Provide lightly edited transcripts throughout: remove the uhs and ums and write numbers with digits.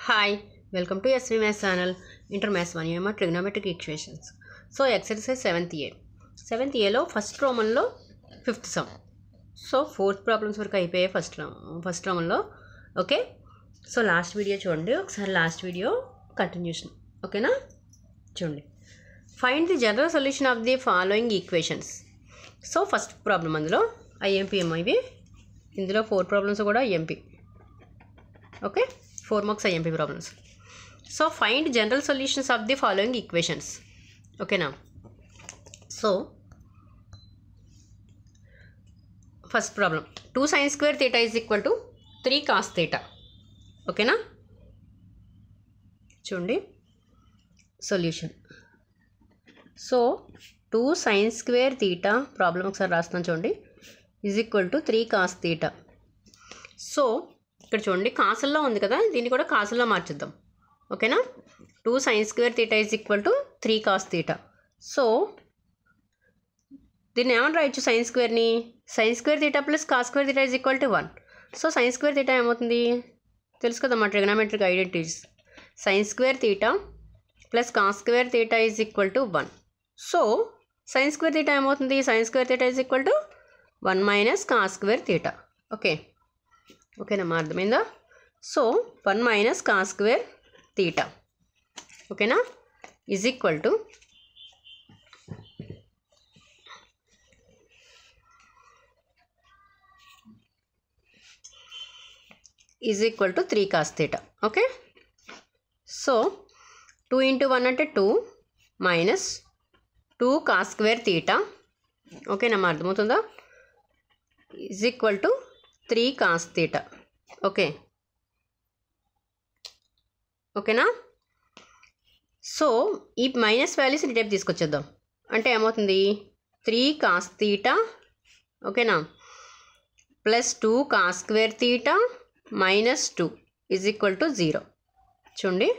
Hi, welcome to SV Maths channel. Inter Maths 1 UMR Trigonometric Equations. So exercise 7th A. 7th A lo first Roman lo 5th sum. So 4th problems వరకు అయిపోయాయి first Roman లో. Okay, so last video చూడండి ఒకసారి. Last video continuation ఓకేనా చూడండి. Find the general solution of the following equations. So first problem అందులో IMP ఏమో ఇవి, ఇందులో 4 ప్రాబ్లమ్స్ కూడా IMP. Okay, 4 marks IMP problems. So find general solutions of the following equations. Okay now. So first problem, 2 sin square theta is equal to 3 cos theta. Okay na. చూడండి solution. So 2 sin square theta problem ఒకసారి రాస్తాను చూడండి, is equal to 3 cos theta. So ఇక్కడ చూడండి కాసుల్లో ఉంది కదా, దీన్ని కూడా కాసుల్లో మార్చుద్దాం. ఓకేనా, 2 sin square theta is equal to 3 cos theta. So దీన్ని ఏమని రాయొచ్చు, సైన్ స్క్వేర్ని sin square theta plus cos square theta is equal to 1. So sin square theta ఏమవుతుంది తెలుసు కదా మా trigonometric identities. sin square theta plus cos square theta is equal to 1. So sin square theta ఏమవుతుంది, sin square theta is equal to 1 minus cos square theta. ఓకేనా అర్థమైందా. So 1 minus cos square theta ఓకేనా is equal to is equal to 3 cos theta. Okay, so 2 into 1 అంటే 2 minus 2 cos square theta. ఓకేనా అర్థమవుతుందా, is equal to 3 cos theta. ఓకేనా. So ఈ minus values ఈ type తీసుకొచ్చేద్దాం అంటే ఏమవుతుంది, 3 cos theta ఓకేనా plus 2 cos square theta minus 2 is equal to 0. చూడండి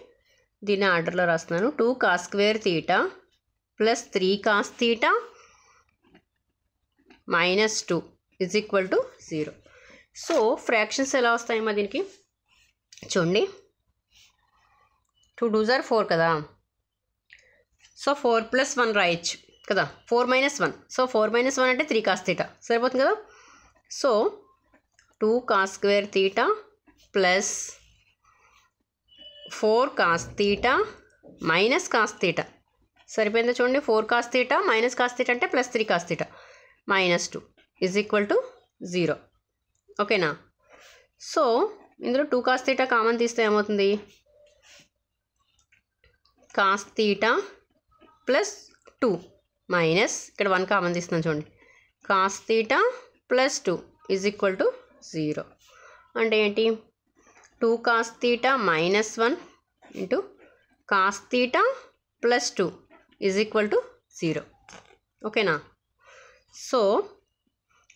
దీన్ని ఆర్డర్లో రాస్తున్నాను, 2 cos square theta plus 3 cos theta minus 2 is equal to 0. So fractions ఎలా వస్తాయమ్మా దీనికి చూడండి, 2 2s are 4 కదా, సో 4 plus 1 రాయొచ్చు కదా, 4 minus 1. సో 4 minus 1 అంటే 3 cos theta సరిపోతుంది కదా. So 2 cos square theta plus 4 cos theta minus cos theta సరిపోయిందా చూడండి. 4 cos theta minus cos theta అంటే plus 3 cos theta minus 2 is equal to 0. ఓకేనా. సో ఇందులో 2 cos theta కామన్ తీస్తే ఏమవుతుంది, cos theta ప్లస్ 2 మైనస్ ఇక్కడ 1 కామన్ తీస్తున్నాను చూడండి, cos theta plus 2 is equal to 0. అంటే ఏంటి, 2 cos theta minus 1 into cos theta plus 2 is equal to 0. ఓకేనా. సో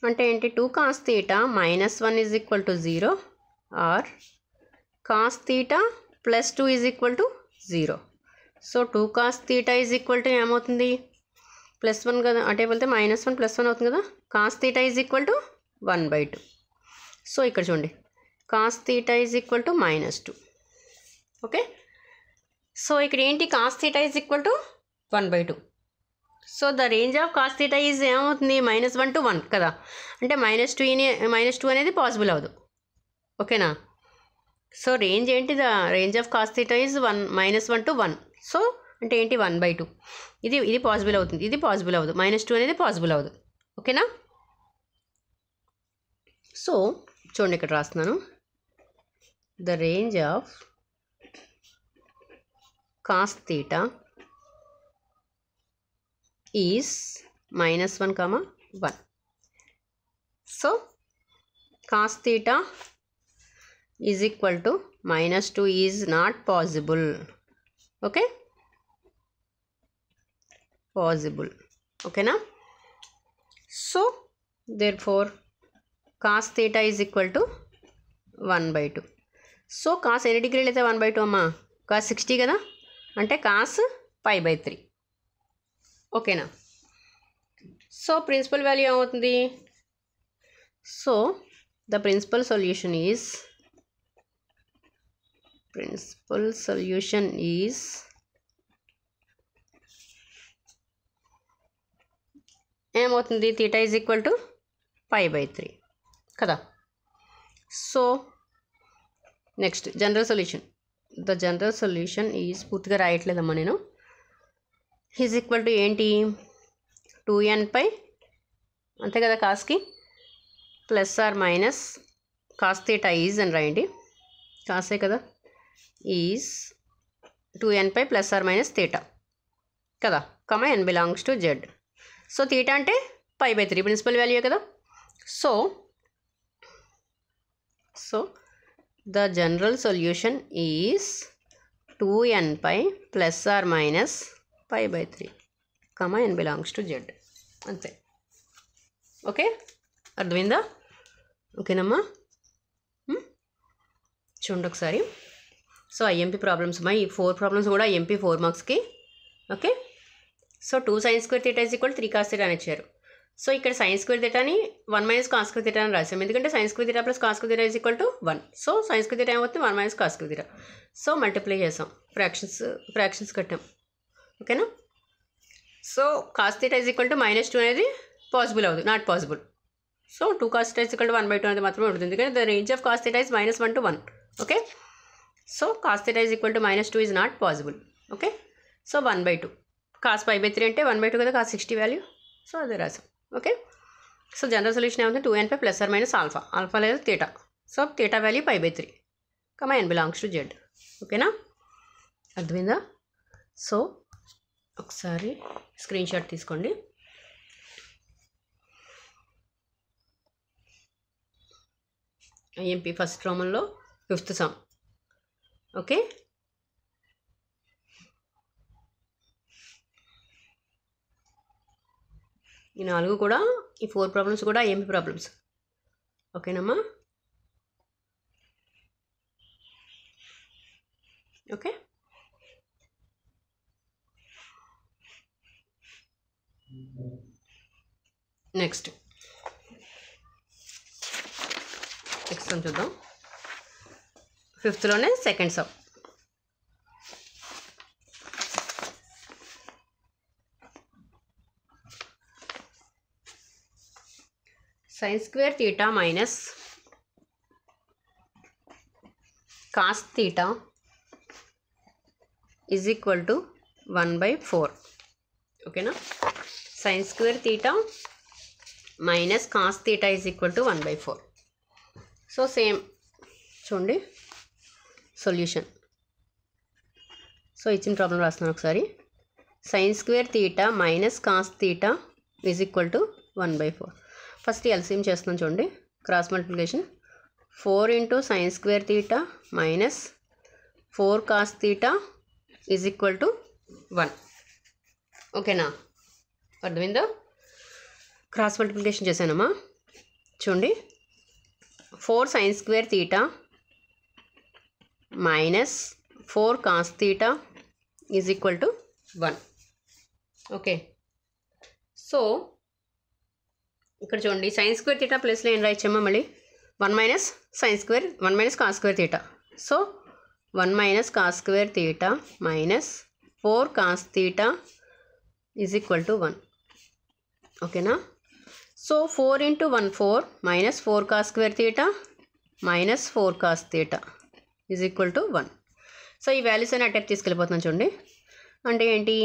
అంటే ఏంటి, 2 cos theta minus 1 is equal to 0 or cos theta plus 2 is equal to 0. So 2 cos theta is equal to ఏమవుతుంది, plus 1 కదా, అంటే వెళ్తే minus 1 plus 1 అవుతుంది కదా, cos theta is equal to 1/2. So ఇక్కడ చూడండి cos theta is equal to minus 2. Okay, so ఇక్కడ ఏంటి, cos theta is equal to 1/2. So the range of cos theta is ఏమవుతుంది, -1 to 1 కదా, అంటే -2 అనేది పాసిబుల్ అవ్వదు. ఓకేనా. సో రేంజ్ ఏంటి, the range of cos theta is -1 to 1. So అంటే ఏంటి 1/2. ఇది పాసిబుల్ అవుతుంది, ఇది పాసిబుల్ అవ్వదు, -2 అనేది పాసిబుల్ అవ్వదు. ఓకేనా. సో చూడండి ఇక్కడ రాస్తున్నాను, the range of cos theta is -1, 1. So cos theta is equal to -2 is not possible. Okay, possible. ఓకేనా. So therefore cos theta is equal to 1/2. So cos ఎన్ని డిగ్రీలు అయితే 1/2 అమ్మా, cos 60 కదా, అంటే cos π/3. ఓకేనా. సో ప్రిన్సిపల్ వాల్యూ ఏమవుతుంది, so the principal solution is principal solution is ఏమవుతుంది, తీటా ఈజ్ ఈక్వల్ టు π/3 కదా. So next general solution. The general solution is, పూర్తిగా రాయట్లేదమ్మా నేను, ఈజ్ ఈక్వల్ టు ఏంటి 2n/, అంతే కదా కాస్కి, plus or minus cos theta is అని రాయండి, కాసే కదా, is 2n/, plus or minus theta కదా, comma n belongs to z. So theta అంటే π/3 ప్రిన్సిపల్ వాల్యూ కదా. So the general solution is 2n/, plus or minus π/3 comma n belongs to z, అంతే. Okay, అర్థమైందా? ఓకేనమ్మా, చూడండి ఒకసారి. సో ఐఎంపీ ప్రాబ్లమ్స్ ఈ 4 problems కూడా ఐఎంపీ 4 మార్క్స్కి. Okay, so 2 sin² θ is equal 3 cos θ అని ఇచ్చారు. సో ఇక్కడ sin² θ అని 1 - cos² θ అని రాసాం, ఎందుకంటే sin² θ plus cos² θ is equal to 1. So sin² θ ఏమవుతుంది 1 - cos² θ. సో మల్టిప్లై చేసాం, ఫ్రాక్షన్స్ కట్టాం. ఓకేనా. So cos θ is equal to -2 అనేది పాసిబుల్ అవ్వదు, not possible. So 2 cos θ is equal to 1/2 అనేది మాత్రమే ఉంటుంది, ఎందుకంటే the range of cos θ is -1 to 1. Okay, so cos θ is equal to -2 is not possible. Okay, so 1/2 cos π/3 అంటే 1/2 కదా, cos 60 value. So అదే రాసాం. ఓకే, సో జనరల్ సొల్యూషన్ ఏమవుతుంది 2n/, plus or minus alpha లేదా theta. So theta value π/3 comma n belongs to z. ఓకేనా, అర్థమైందా? So ఒకసారి screen shot తీసుకోండి. ఐఎంపీ ఫస్ట్ రోమన్లో 5th సమ్. ఓకే, ఈ 4 కూడా, ఈ 4 ప్రాబ్లమ్స్ కూడా ఐఎంపీ ప్రాబ్లమ్స్. ఓకేనమ్మా. ఓకే, నెక్స్ట్ సమ్ చూద్దాం. 5thలోనే second sum. sin² θ minus cos θ is equal to 1/4. ఓకేనా, sin² θ minus cos θ is equal to 1/4. So same చూడండి సొల్యూషన్. సో ఇచ్చిన ప్రాబ్లం రాస్తున్నాను ఒకసారి. sin² θ minus cos θ is equal to 1/4. First LCM చేస్తున్నాం చూడండి, cross multiplication. 4 × sin² θ minus 4 cos θ is equal to 1. ఓకేనా, అర్థమైందా? Cross multiplication చేశానమ్మా. చూడండి, 4 sin² θ minus 4 cos θ is equal to 1. Okay, so ఇక్కడ చూడండి sin² θ ప్లస్లో ఏం రాయచ్చమ్మా, మళ్ళీ 1 - cos² θ. So 1 - cos² θ minus 4 cos θ is equal to 1. ఓకేనా, so 4 × 1 4 minus 4 cos² θ minus 4 cos θ is equal to 1. So ఈ వాల్యూస్ అని అటెప్ తీసుకెళ్ళిపోతున్నాను చూడండి. అంటే ఏంటి,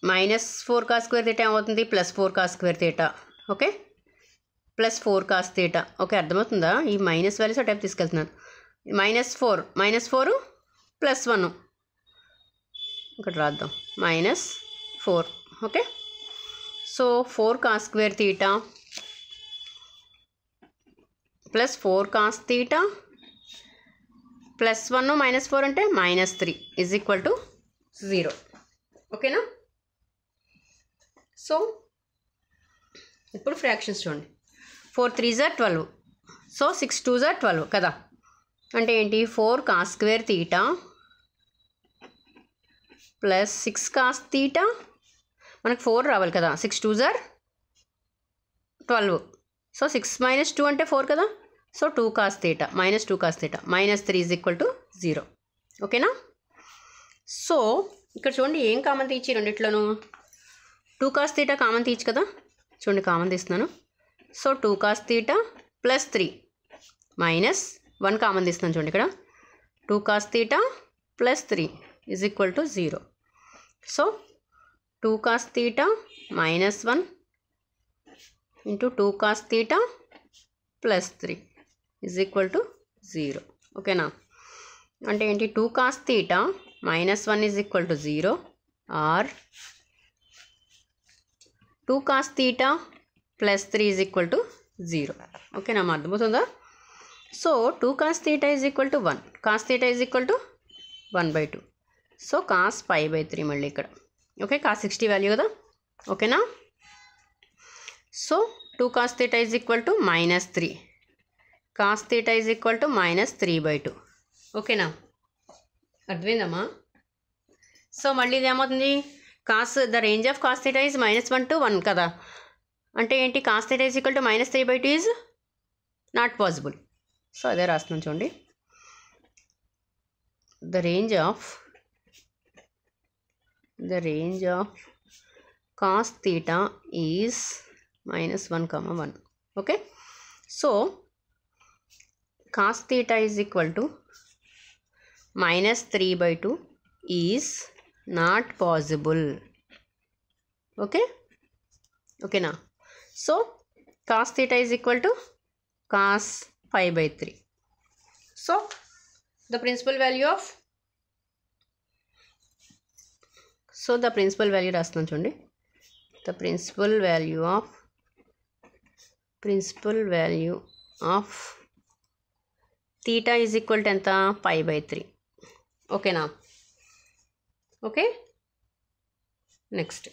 -4 cos² θ ఏమవుతుంది +4 cos² θ. Okay, +4 cos θ. ఓకే, అర్థమవుతుందా? ఈ మైనస్ వాల్యూస్ అటైపు తీసుకెళ్తున్నాను. -4 +1 ఇక్కడ రాద్దాం, -4. Okay, so 4 cos² θ plus 4 cos θ +1 -4 అంటే -3 ఈజ్ ఈక్వల్ టు 0. ఓకేనా, సో ఇప్పుడు ఫ్రాక్షన్స్ చూడండి. 4 3s are 12. So 6 2s are 12 కదా. అంటే ఏంటి, 4 cos² θ ప్లస్ 6 cos θ, మనకు 4 రావాలి కదా, 6 2s are 12. సో 6 - 2 అంటే 4 కదా. So 2 cos theta minus 2 cos theta minus 3 is equal to 0. ఓకేనా? సో ఇక్కడ చూడండి ఏం కామన్ తీయచ్చు రెండిట్లోనూ 2 cos theta కామన్ తీయచ్చు కదా. చూడండి కామన్ తీస్తున్నాను. So 2 cos theta plus 3 minus 1 common తీస్తున్నాను చూడండి ఇక్కడ 2 cos theta plus 3 is equal to 0. So 2 cos theta minus 1 into 2 cos theta plus 3 is equal to 0. ఓకేనా? అంటే ఏంటి 2 cos theta minus 1 is equal to 0 or 2 cos theta plus 3 is equal to 0. ఓకేనా? అర్థమవుతుందా? So 2 cos theta is equal to 1. cos theta is equal to 1/2. So cos π/3 మళ్ళీ ఇక్కడ. Okay, cos 60 value కదా. ఓకేనా? So 2 cos theta is equal to -3. cos theta is equal to -3/2. ఓకేనా? అర్థమైందమ్మా? So మళ్ళీ ఇది ఏమవుతుంది the range of cos theta is -1 to 1 కదా. అంటే ఏంటి cos theta is equal to -3/2 is not possible. So అదే రాస్తున్నాను చూడండి. The range of cos theta is -1, 1. Okay, so cos theta is equal to -3/2 is not possible. Okay, now so cos theta is equal to cos π/3. so the principal value రాస్తున్నాను చూడండి. the principal value of theta is equal to ఎంత π/3. ఓకేనా? Okay, next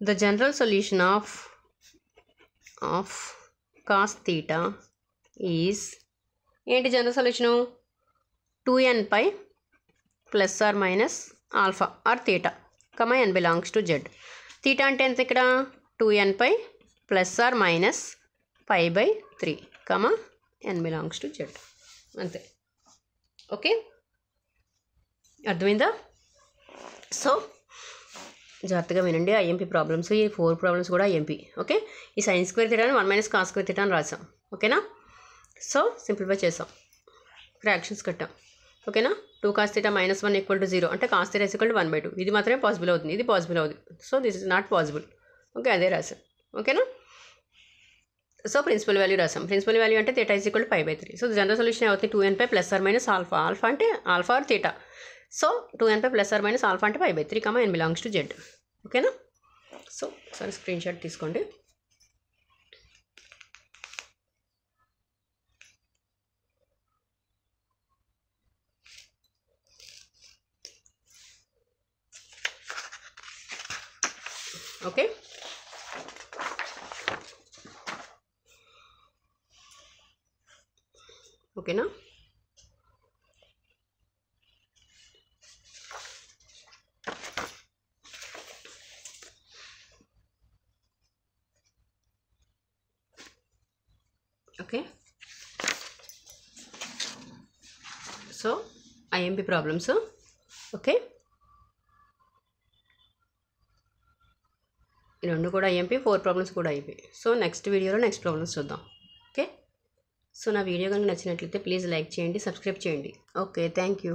the general solution of cos theta is ఏంటి general solution 2nπ plus or minus alpha or theta, n belongs to z. theta అంటే ఎంత ఇక్కడ 2nπ plus or minus π/3, n belongs to z. అంతే. Okay, అర్థమైందా? So జాగ్రత్తగా వినండి. IMP problems, ఈ 4 problems కూడా ఐఎంపీ. ఓకే, ఈ sin square theta 1 - cos square theta అని రాసాం. ఓకేనా? సో సింప్లిఫై చేసాం, ఫ్రాక్షన్స్ కట్టాం. ఓకేనా? 2 cos theta -1 = 0 అంటే cos theta = 1/2. ఇది మాత్రమే పాసిబుల్ అవుతుంది, ఇది పాసిబుల్ అవుతుంది. So this is not possible. Okay, అదే రాసాం. ఓకేనా? సో ప్రిన్సిపల్ వాల్యూ రాసాం. ప్రిన్సిపల్ వాల్యూ అంటే theta = π/3. సో జనరల్ సొల్యూషన్ అవుతుంది 2nπ plus or minus alpha. Alpha అంటే alpha or theta. So 2nπ plus or minus alpha అంటే π/3, n belongs to z. ఓకేనా? So సరే, స్క్రీన్ షాట్ తీసుకోండి. Okay, ఓకేనా? Okay, so IMP problems. Okay, ఈ 2 కూడా IMP, 4 problems కూడా అయిపోయి. సో నెక్స్ట్ వీడియోలో నెక్స్ట్ ప్రాబ్లమ్స్ చూద్దాం. ఓకే, సో నా వీడియో కనుక నచ్చినట్లయితే ప్లీజ్ లైక్ చేయండి, సబ్స్క్రైబ్ చేయండి. Okay, thank you.